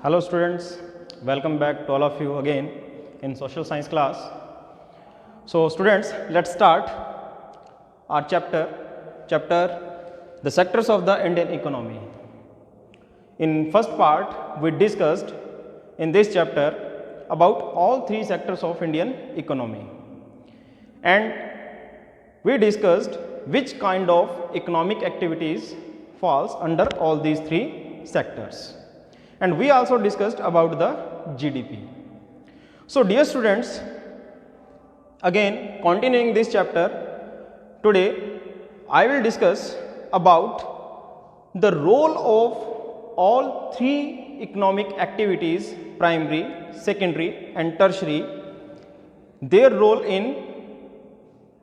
Hello students, welcome back to all of you again in social science class. So students, let's start our chapter the sectors of the Indian economy. In first part we discussed in this chapter about all three sectors of Indian economy, and we discussed which kind of economic activities falls under all these three sectors, and we also discussed about the GDP. So dear students, again continuing this chapter, today I will discuss about the role of all three economic activities, primary, secondary and tertiary, their role in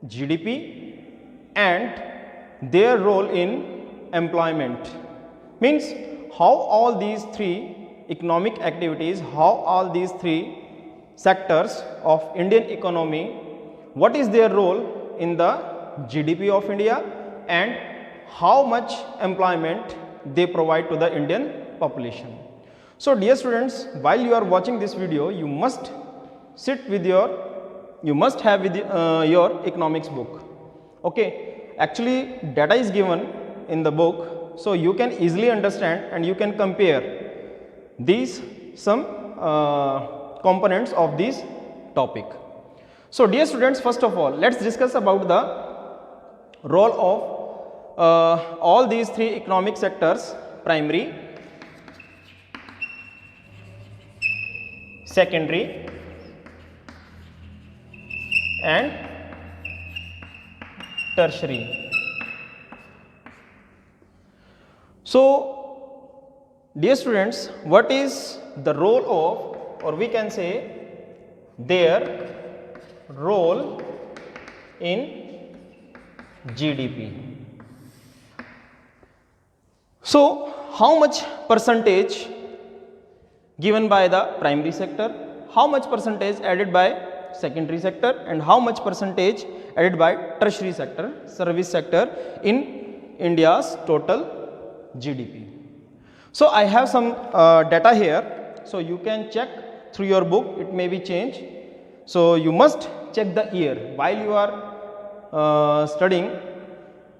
GDP and their role in employment. Means how all these three economic activities, how all these three sectors of Indian economy, what is their role in the GDP of India and how much employment they provide to the Indian population. So dear students, while you are watching this video, you must have with your economics book. Okay, actually data is given in the book, so you can easily understand and you can compare these some components of this topic. So dear students, first of all let's discuss about the role of all these three economic sectors: primary, secondary and tertiary. So dear students, what is the role of, or we can say their role in GDP? So how much percentage given by the primary sector, how much percentage added by secondary sector and how much percentage added by tertiary sector, service sector in India's total GDP. So I have some data here, so you can check through your book, it may be changed. So you must check the year while you are studying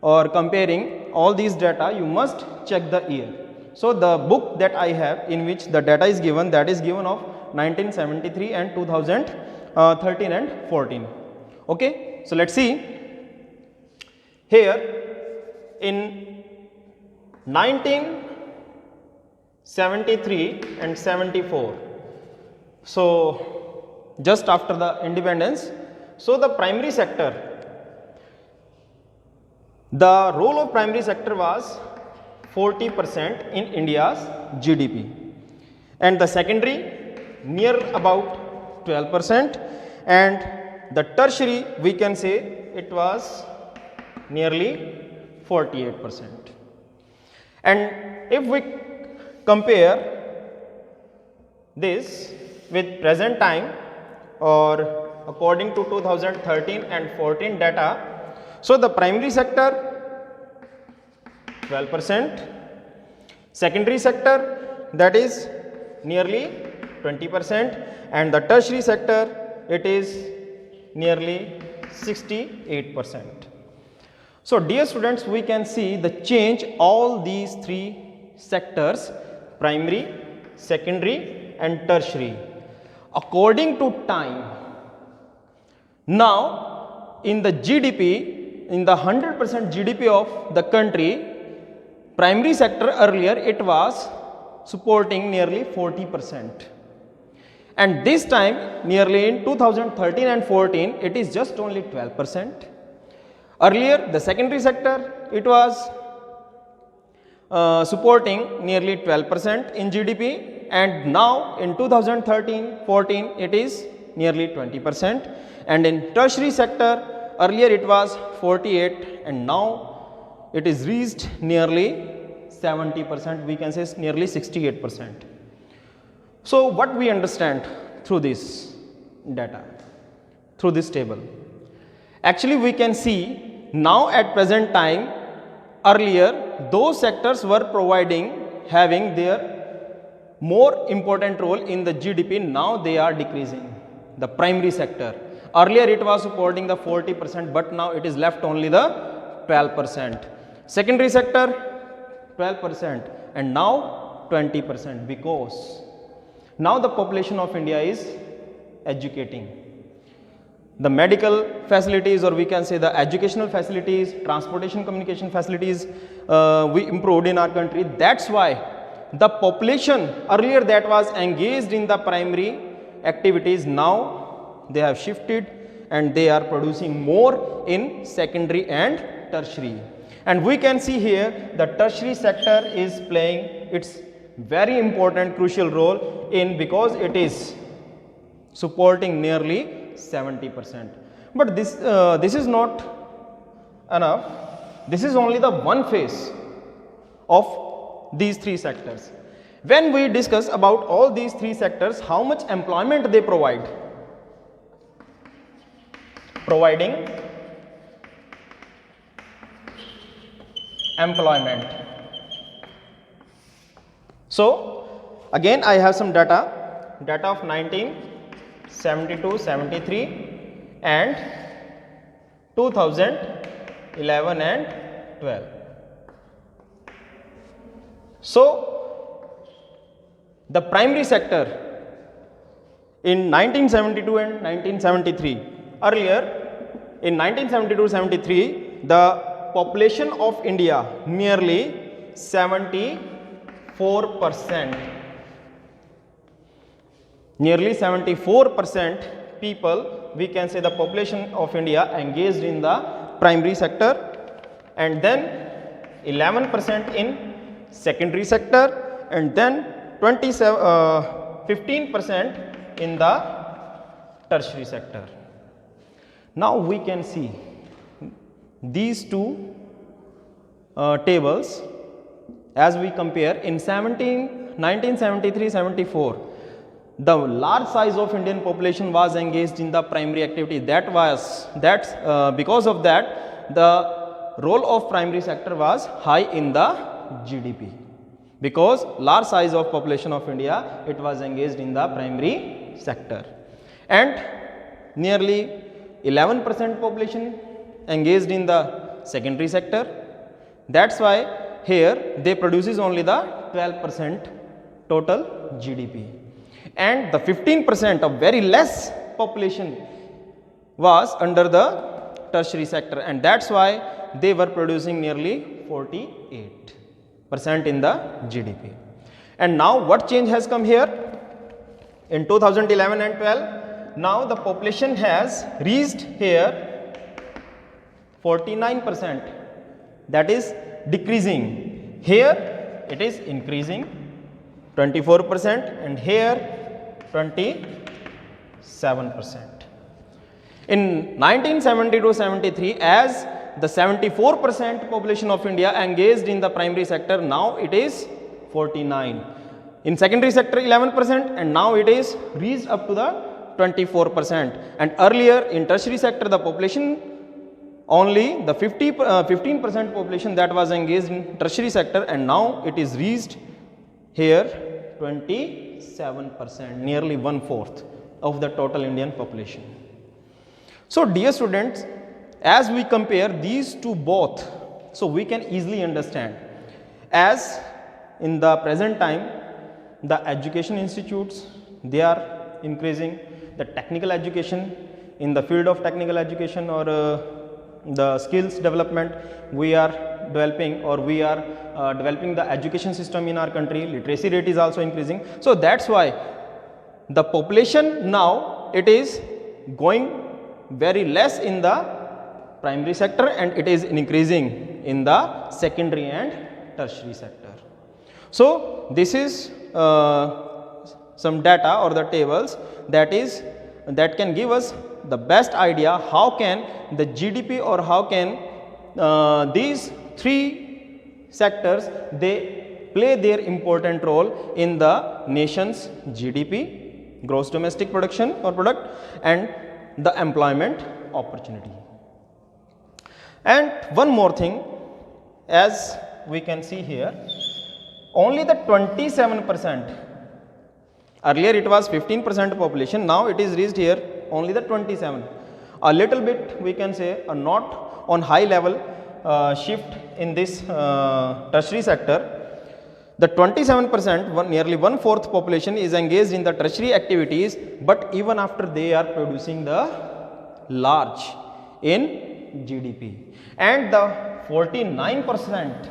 or comparing all these data, you must check the year. So the book that I have in which the data is given, that is given of 1973 and 2013 and 14. Okay, so let's see here in 1973 and 74. So just after the independence, so the primary sector, the role of primary sector was 40% in India's GDP, and the secondary near about 12%, and the tertiary we can say it was nearly 48%. And if we compare this with present time or according to 2013 and 14 data, so the primary sector 12%, secondary sector that is nearly 20%, and the tertiary sector it is nearly 68%. So dear students, we can see the change all these three sectors, primary, secondary and tertiary, according to time. Now in the GDP, in the 100% GDP of the country, primary sector earlier it was supporting nearly 40%, and this time nearly in 2013 and 14 it is just only 12%. Earlier the secondary sector it was supporting nearly 12% in GDP, and now in 2013-14 it is nearly 20%, and in tertiary sector earlier it was 48 and now it is reached nearly 70%, we can say nearly 68%. So what we understand through this data, through this table? Actually we can see now at present time, earlier those sectors were providing, having their more important role in the GDP. Now they are decreasing. The primary sector. Earlier it was supporting the 40%, but now it is left only the 12%. Secondary sector 12% and now 20%, because now the population of India is educating. The medical facilities, or we can say the educational facilities, transportation communication facilities we improved in our country. That's why the population earlier that was engaged in the primary activities, now they have shifted and they are producing more in secondary and tertiary. And we can see here the tertiary sector is playing its very important crucial role in, because it is supporting nearly 70%. But this is not enough. This is only the one phase of these three sectors. When we discuss about all these three sectors, how much employment they provide? Providing employment. So again I have some data of 1972-73 and 2011 and 12. So the primary sector in 1972 and 1973, earlier in 1972-73 the population of India nearly 74%. Nearly 74% people, we can say the population of India engaged in the primary sector, and then 11% in secondary sector, and then 15% in the tertiary sector. Now we can see these two tables as we compare. In 1973-74, the large size of Indian population was engaged in the primary activity. Because of that the role of primary sector was high in the GDP, because large size of population of India, it was engaged in the primary sector, and nearly 11% population engaged in the secondary sector. That's why here they produces only the 12% total GDP, and the 15% of very less population was under the tertiary sector, and that's why they were producing nearly 48% in the GDP. And now what change has come here? In 2011 and 12, now the population has reached here 49%, that is decreasing. Here it is increasing 24%, and here 27%. In 1972-73, as the 74% population of India engaged in the primary sector, now it is 49. In secondary sector 11%, and now it is reached up to the 24%. And earlier in tertiary sector the population, only the 15% population that was engaged in tertiary sector, and now it is reached here 27%, nearly 1/4 of the total Indian population. So dear students, as we compare these two both, so we can easily understand, as in the present time the education institutes, they are increasing. The technical education, in the field of technical education or the skills development, we are developing, or we are developing the education system in our country. Literacy rate is also increasing. So that's why the population now, it is going very less in the primary sector, and it is increasing in the secondary and tertiary sector. So this is some data or the tables that can give us the best idea how can the GDP, or how can these three sectors, they play their important role in the nation's GDP, gross domestic production or product, and the employment opportunity. And one more thing, as we can see here, only the 27% Earlier it was 15% population, now it is reached here only the 27. A little bit we can say a not on high level shift in this tertiary sector. The 27%, nearly 1/4 population is engaged in the tertiary activities, but even after they are producing the large in GDP, and the 49%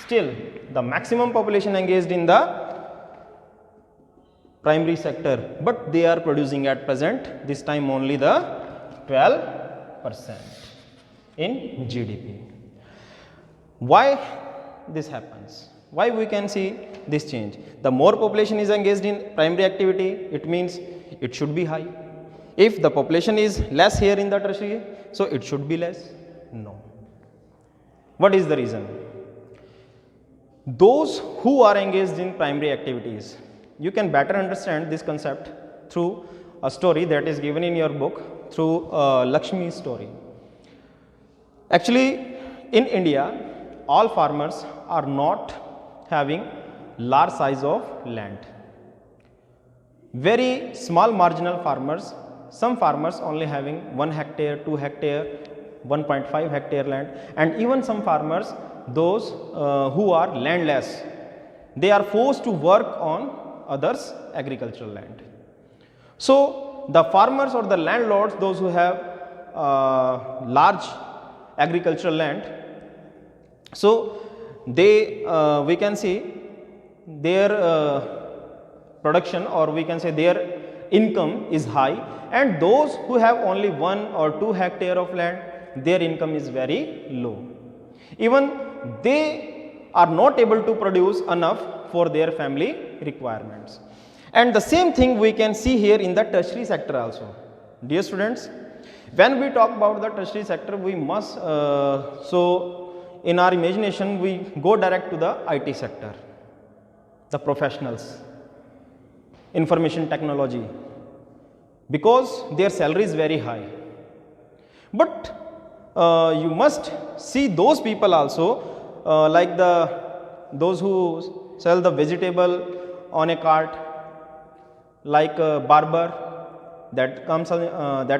still the maximum population engaged in the primary sector, but they are producing at present this time only the 12% in GDP. Why this happens? Why we can see this change? The more population is engaged in primary activity, it means it should be high. If the population is less here in the tertiary, so it should be less? No. What is the reason? Those who are engaged in primary activities, you can better understand this concept through a story that is given in your book, through Lakshmi's story. Actually, in India, all farmers are not having large size of land. Very small marginal farmers, some farmers only having 1 hectare, 2 hectare, 1.5 hectare land, and even some farmers, those who are landless, they are forced to work on others' agricultural land. So, the farmers or the landlords, those who have large agricultural land, so they we can see their production, or we can say their income is high, and those who have only 1 or 2 hectare of land, their income is very low. Even they are not able to produce enough for their family requirements. And the same thing we can see here in the tertiary sector also. Dear students, when we talk about the tertiary sector, we must so in our imagination we go direct to the IT sector, the professionals, information technology, because their salary is very high. But you must see those people also, like those who sell the vegetable on a cart, like barber, that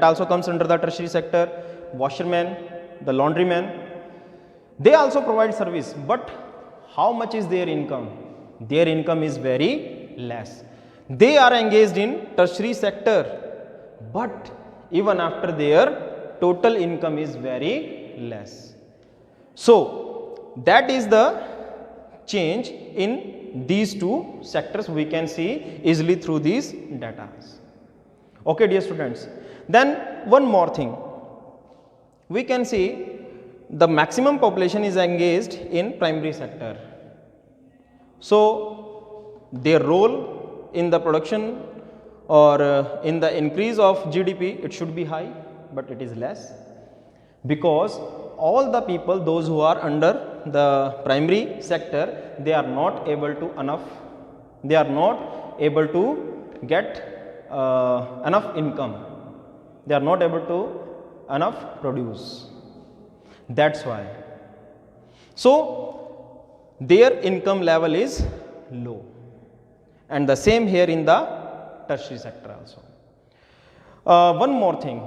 also comes under the tertiary sector, washerman, the laundryman. They also provide service, but how much is their income? Their income is very less. They are engaged in tertiary sector, but even after their total income is very less. So, that is the change in these two sectors we can see easily through these data. Okay, dear students. Then one more thing, we can see the maximum population is engaged in primary sector. So, their role in the production or in the increase of GDP, it should be high, but it is less, because all the people, those who are under the primary sector, they are not able to get enough income, they are not able to enough produce. That's why. So, their income level is low, and the same here in the tertiary sector also. One more thing,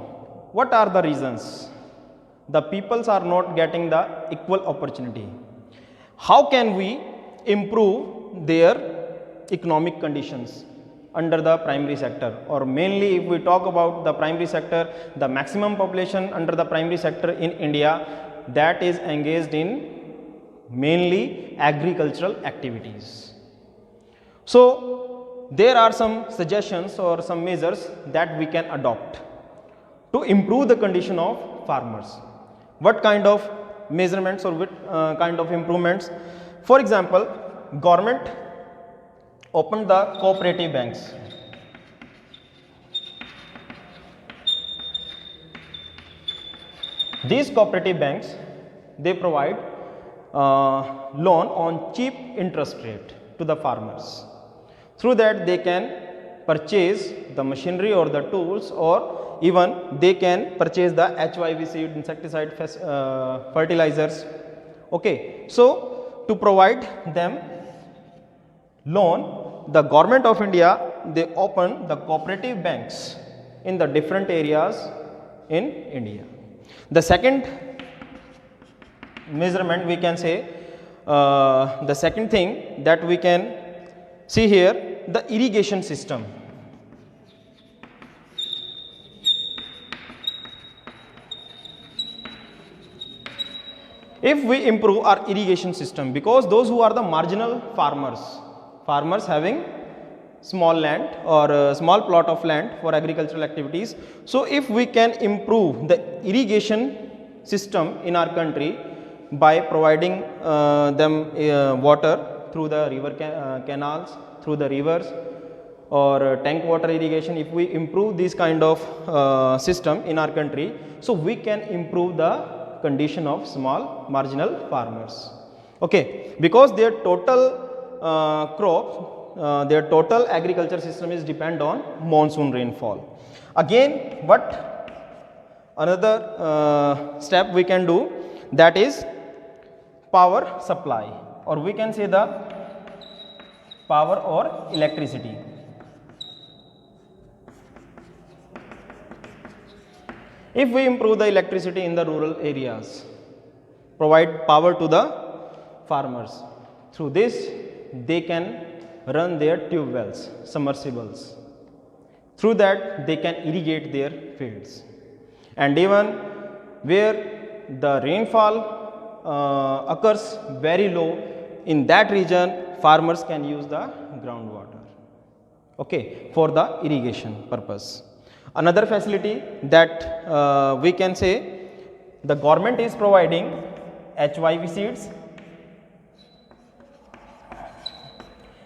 what are the reasons the peoples are not getting the equal opportunity? How can we improve their economic conditions under the primary sector? Or mainly if we talk about the primary sector, the maximum population under the primary sector in India, that is engaged in mainly agricultural activities. So, there are some suggestions or some measures that we can adopt to improve the condition of farmers. What kind of measurements or what kind of improvements? For example, government opened the cooperative banks. These cooperative banks, they provide loan on cheap interest rate to the farmers. Through that they can purchase the machinery or the tools, or even they can purchase the HYV seed, insecticide, fertilizers. Okay. So, to provide them loan, the government of India they open the cooperative banks in the different areas in India. The second measurement we can say, the second thing that we can see here, the irrigation system. If we improve our irrigation system, because those who are the marginal farmers having small land or a small plot of land for agricultural activities, so if we can improve the irrigation system in our country by providing them water through the river canals, through the rivers, or tank water irrigation, if we improve this kind of system in our country, so we can improve the condition of small marginal farmers. Okay, because their total crop, their total agriculture system is depend on monsoon rainfall. Again, what another step we can do, that is power supply, or we can say the power or electricity. If we improve the electricity in the rural areas, provide power to the farmers, through this they can run their tube wells, submersibles. Through that they can irrigate their fields. And even where the rainfall occurs very low, in that region farmers can use the groundwater, okay, for the irrigation purpose. Another facility that we can say, the government is providing HYV seeds,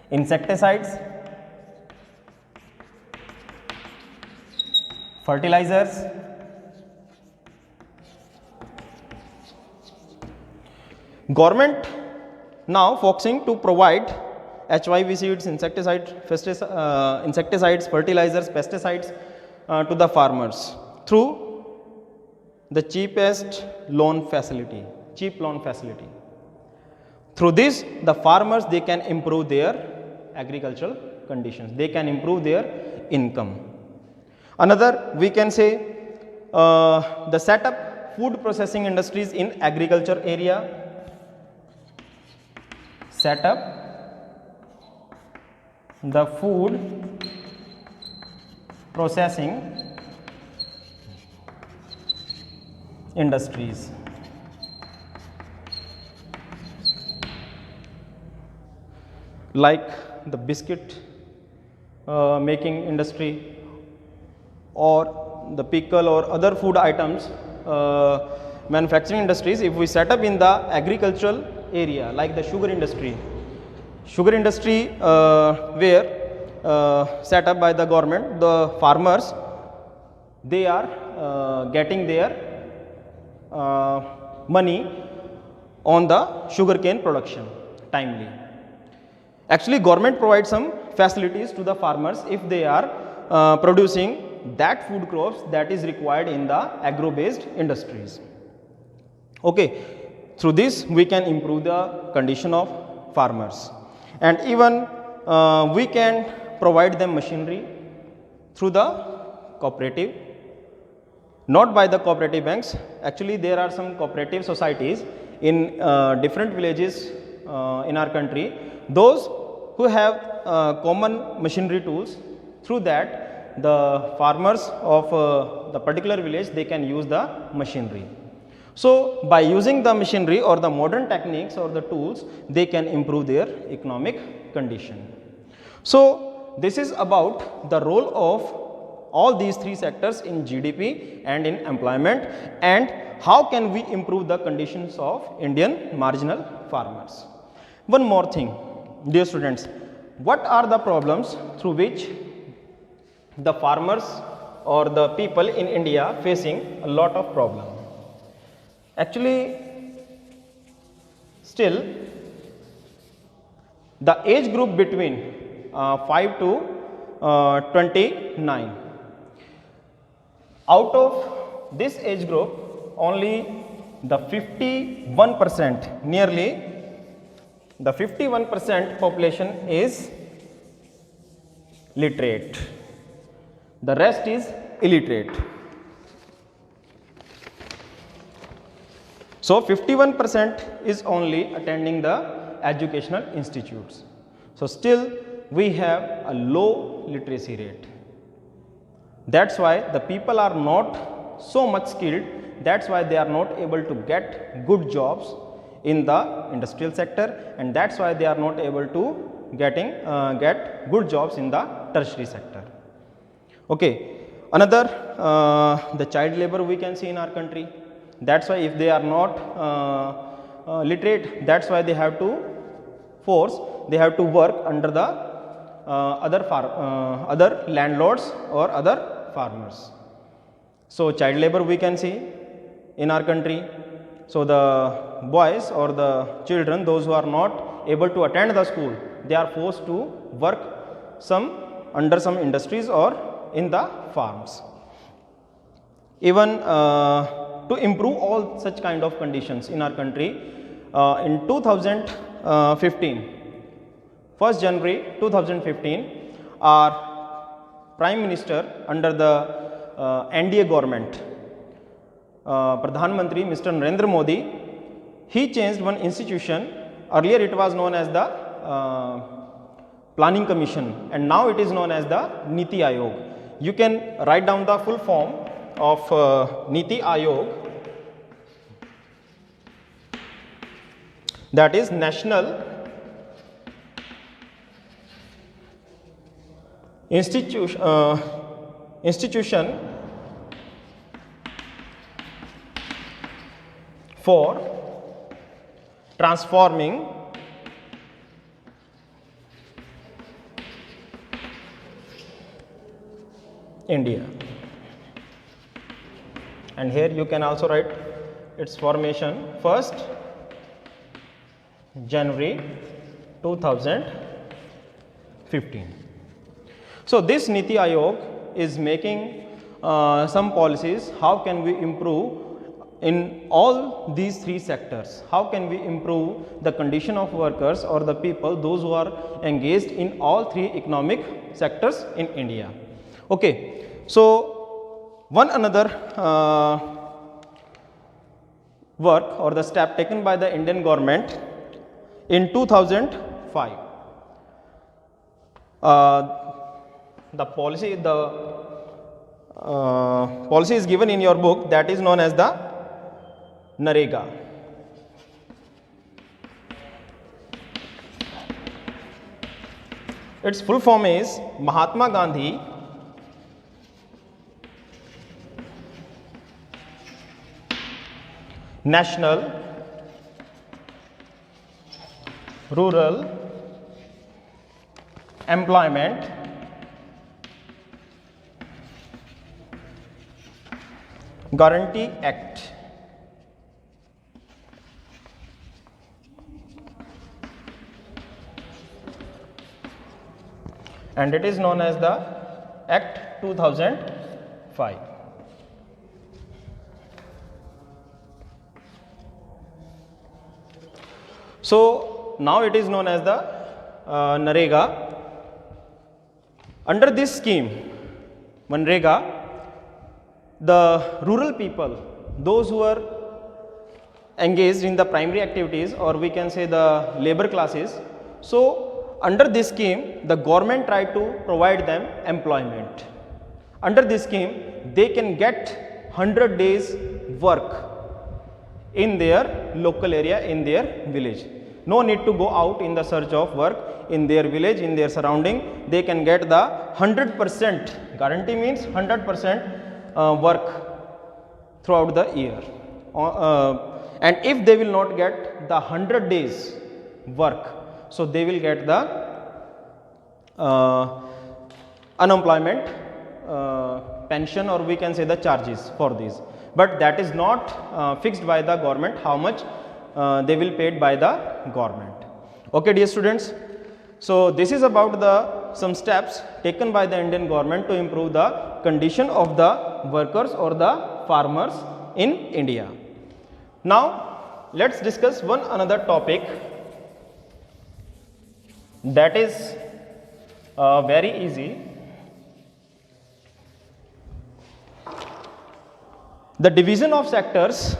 insecticides, fertilizers, government now focusing to provide HYV seeds, insecticides, fertilizers, pesticides to the farmers through the cheapest loan facility, cheap loan facility. Through this the farmers, they can improve their agricultural conditions, they can improve their income. Another we can say, the setup food processing industries in agriculture area, set up the food processing industries. Like the biscuit making industry, or the pickle or other food items manufacturing industries, if we set up in the agricultural area, like the sugar industry where set up by the government, the farmers, they are getting their money on the sugarcane production timely. Actually, government provides some facilities to the farmers if they are producing that food crops that is required in the agro-based industries. Okay, through this we can improve the condition of farmers, and even we can provide them machinery through the cooperative, not by the cooperative banks. Actually, there are some cooperative societies in different villages in our country, those who have common machinery tools. Through that the farmers of the particular village, they can use the machinery. So by using the machinery or the modern techniques or the tools, they can improve their economic condition. So this is about the role of all these three sectors in GDP and in employment, and how can we improve the conditions of Indian marginal farmers. One more thing, dear students, what are the problems through which the farmers or the people in India facing a lot of problem? Actually, still the age group between 5 to 29, out of this age group only the 51%, nearly the 51% population is literate, the rest is illiterate. So 51% is only attending the educational institutes. So still we have a low literacy rate. That's why the people are not so much skilled. That's why they are not able to get good jobs in the industrial sector, and that's why they are not able to get good jobs in the tertiary sector. Okay. Another, the child labor we can see in our country. That's why if they are not literate, that's why they have to work under the other landlords or other farmers. So child labor we can see in our country. So the boys or the children, those who are not able to attend the school, they are forced to work under some industries or in the farms. Even to improve all such kind of conditions in our country, in 2015, 1st January 2015, our Prime Minister under the NDA government, Pradhan Mantri Mr. Narendra Modi, he changed one institution. Earlier it was known as the Planning Commission, and now it is known as the Niti Aayog. You can write down the full form of Niti Aayog, that is National Institution for Transforming India. And here you can also write its formation 1st January 2015. So this Niti Aayog is making some policies. How can we improve in all these three sectors? How can we improve the condition of workers or the people, those who are engaged in all three economic sectors in India? Okay. So one another work or the step taken by the Indian government in 2005, the policy is given in your book, that is known as the NREGA. Its full form is Mahatma Gandhi National Rural Employment Guarantee Act. And it is known as the Act 2005. So now it is known as the NREGA. Under this scheme, NREGA, the rural people, those who are engaged in the primary activities, or we can say the labor classes, so under this scheme, the government tried to provide them employment. Under this scheme, they can get 100 days work in their local area, in their village. No need to go out in the search of work in their village, in their surrounding. They can get the 100%, guarantee means 100% work throughout the year. And if they will not get the 100 days work, so they will get the unemployment pension, or we can say the charges for this. But that is not fixed by the government, how much they will paid by the government. Okay, dear students. So this is about some steps taken by the Indian government to improve the condition of the workers or the farmers in India. Now let's discuss one another topic that is very easy. the division of sectors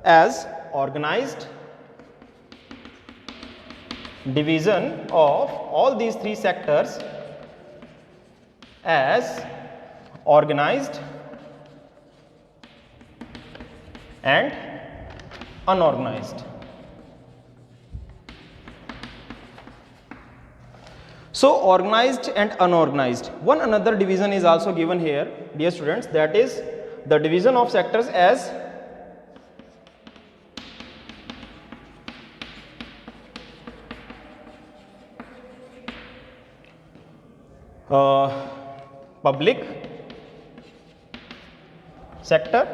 as organized, division of all these three sectors as organized and unorganized. So organized and unorganized. One another division is also given here, dear students, that is the division of sectors as public sector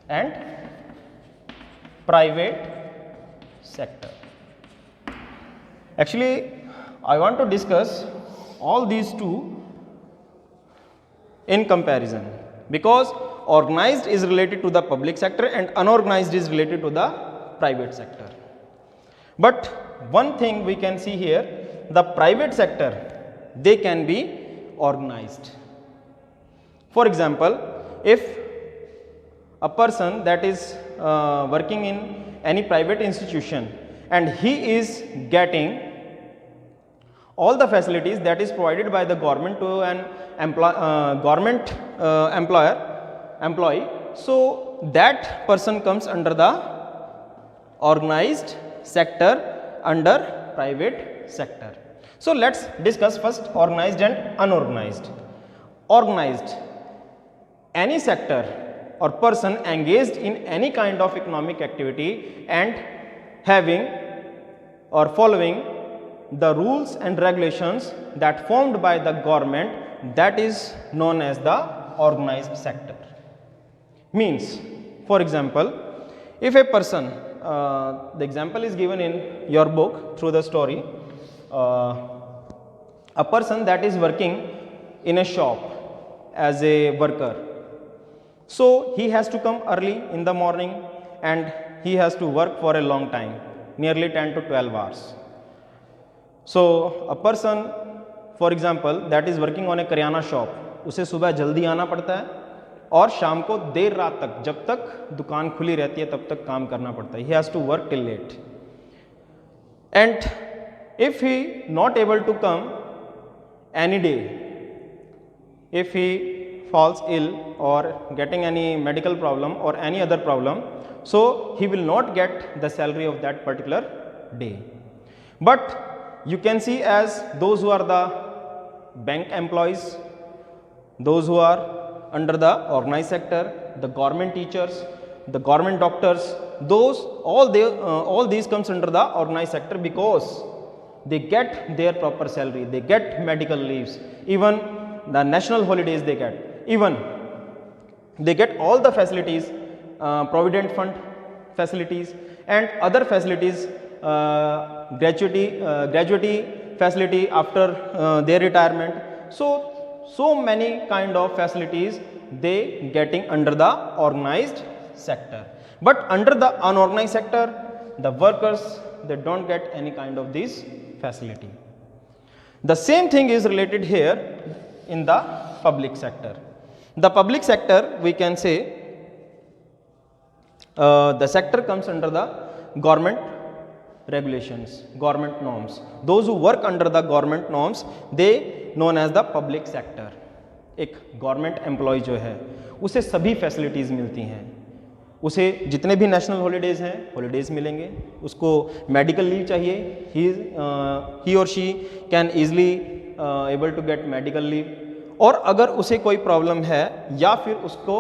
and private sector. Actually, I want to discuss all these two in comparison, because organized is related to the public sector and unorganized is related to the private sector. But one thing we can see here, the private sector, they can be organized. For example, if a person that is working in any private institution and he is getting all the facilities that is provided by the government to an employee, so that person comes under the organized sector under private sector. So let's discuss first organized and unorganized. Organized, any sector or person engaged in any kind of economic activity and having or following the rules and regulations that formed by the government, that is known as the organized sector. Means, for example, if a person, the example is given in your book through the story, a person that is working in a shop as a worker, so he has to come early in the morning and he has to work for a long time, nearly 10 to 12 hours. So a person, for example, that is working on a kirana shop, उसे सुबह जल्दी आना पड़ता है और शाम को देर रात तक, जब तक दुकान खुली रहती है तब तक काम करना पड़ता है. He has to work till late. And if he not able to come any day, if he falls ill or getting any medical problem or any other problem, so he will not get the salary of that particular day. But you can see as those who are the bank employees, those who are under the organized sector, the government teachers, the government doctors, those all these comes under the organized sector because they get their proper salary, they get medical leaves, even the national holidays they get, even they get all the facilities, provident fund facilities and other facilities, gratuity facility after their retirement. So many kind of facilities they getting under the organized sector. But under the unorganized sector, the workers, they don't get any kind of this facility. The same thing is related here in the public sector. The public sector, we can say, the sector comes under the government regulations, government norms. Those who work under the government norms, they known as the public sector. एक government employ जो है उसे सभी facilities मिलती हैं, उसे जितने भी नेशनल हॉलीडेज़ हैं हॉलीडेज़ मिलेंगे, उसको मेडिकल लीव चाहिए, ही और she can easily able to get medical leave, और अगर उसे कोई प्रॉब्लम है या फिर उसको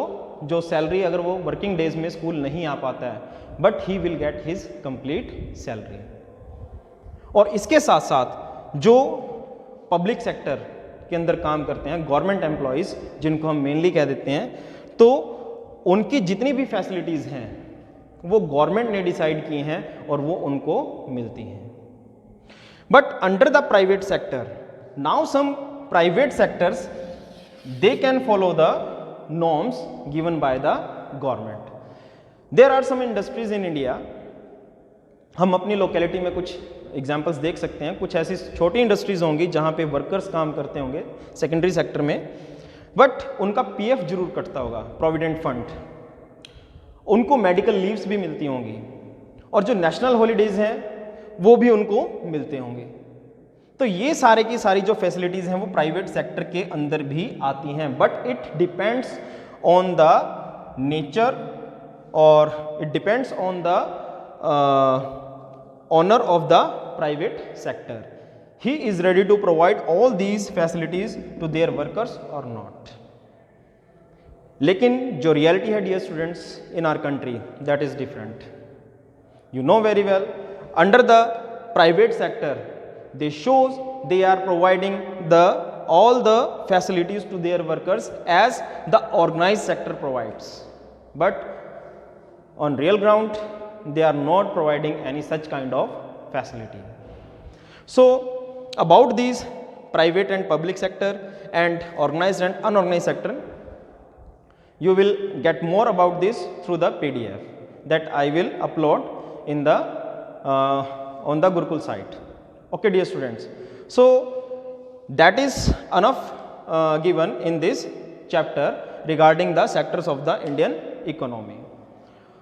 जो सैलरी, अगर वो वर्किंग डेज में स्कूल नहीं आ पाता है, but he will get his complete salary. और इसके साथ साथ जो पब्लिक सेक्टर के अंदर काम करते हैं, गवर्नमेंट एम्प्लॉयज़ जिनको हम मेनली कह देते हैं, तो उनकी जितनी भी फैसिलिटीज़ हैं वो गवर्नमेंट ने डिसाइड की हैं और वो उनको मिलती हैं. But under the private sector, now some private sectors they can follow the norms given by the government. There are some industries in India. हम अपनी लोकेलिटी में कुछ एग्जांपल्स देख सकते हैं. कुछ ऐसी छोटी इंडस्ट्रीज होंगी जहाँ पे वर्कर्स काम करते होंगे सेकेंडरी सेक्टर में. बट उनका पीएफ जरूर कटता होगा, प्रोविडेंट फंड, उनको मेडिकल लीव्स भी मिलती होंगी, और जो नेशनल हॉलीडेज हैं वो भी उनको मिलते होंगे। तो ये सारे की सारी जो फैसिलिटीज़ हैं वो प्राइवेट सेक्टर के अंदर भी आती हैं, but it depends on the nature और it depends on the owner of the private sector. He is ready to provide all these facilities to their workers or not. लेकिन जो रियलिटी है dear students in our country, that is different. You know very well, under the private sector, they shows they are providing all the facilities to their workers as the organized sector provides. But on real ground, they are not providing any such kind of facility. So, about these private and public sector and organized and unorganized sector, you will get more about this through the PDF that I will upload in the on the Gurukul site. Okay, dear students. So that is enough given in this chapter regarding the sectors of the Indian economy.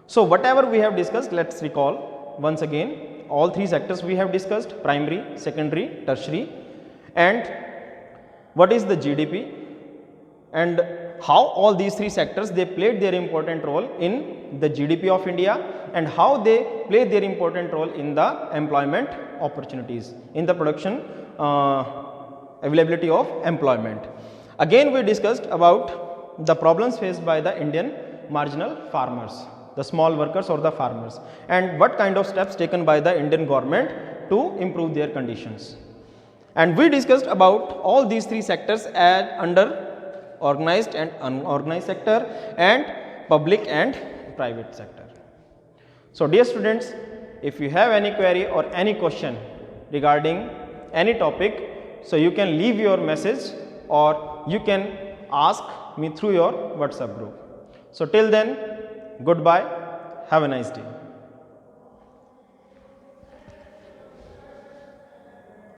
So whatever we have discussed, let's recall once again. All three sectors we have discussed: primary, secondary, tertiary, and what is the GDP, and how all these three sectors they played their important role in the GDP of India, and how they play their important role in the employment opportunities, in the production availability of employment. Again we discussed about the problems faced by the Indian marginal farmers, the small workers or the farmers, and what kind of steps taken by the Indian government to improve their conditions. And we discussed about all these three sectors as under organized and unorganized sector and public and private sector. So dear students, if you have any query or any question regarding any topic, so you can leave your message or you can ask me through your WhatsApp group. So till then, goodbye, have a nice day.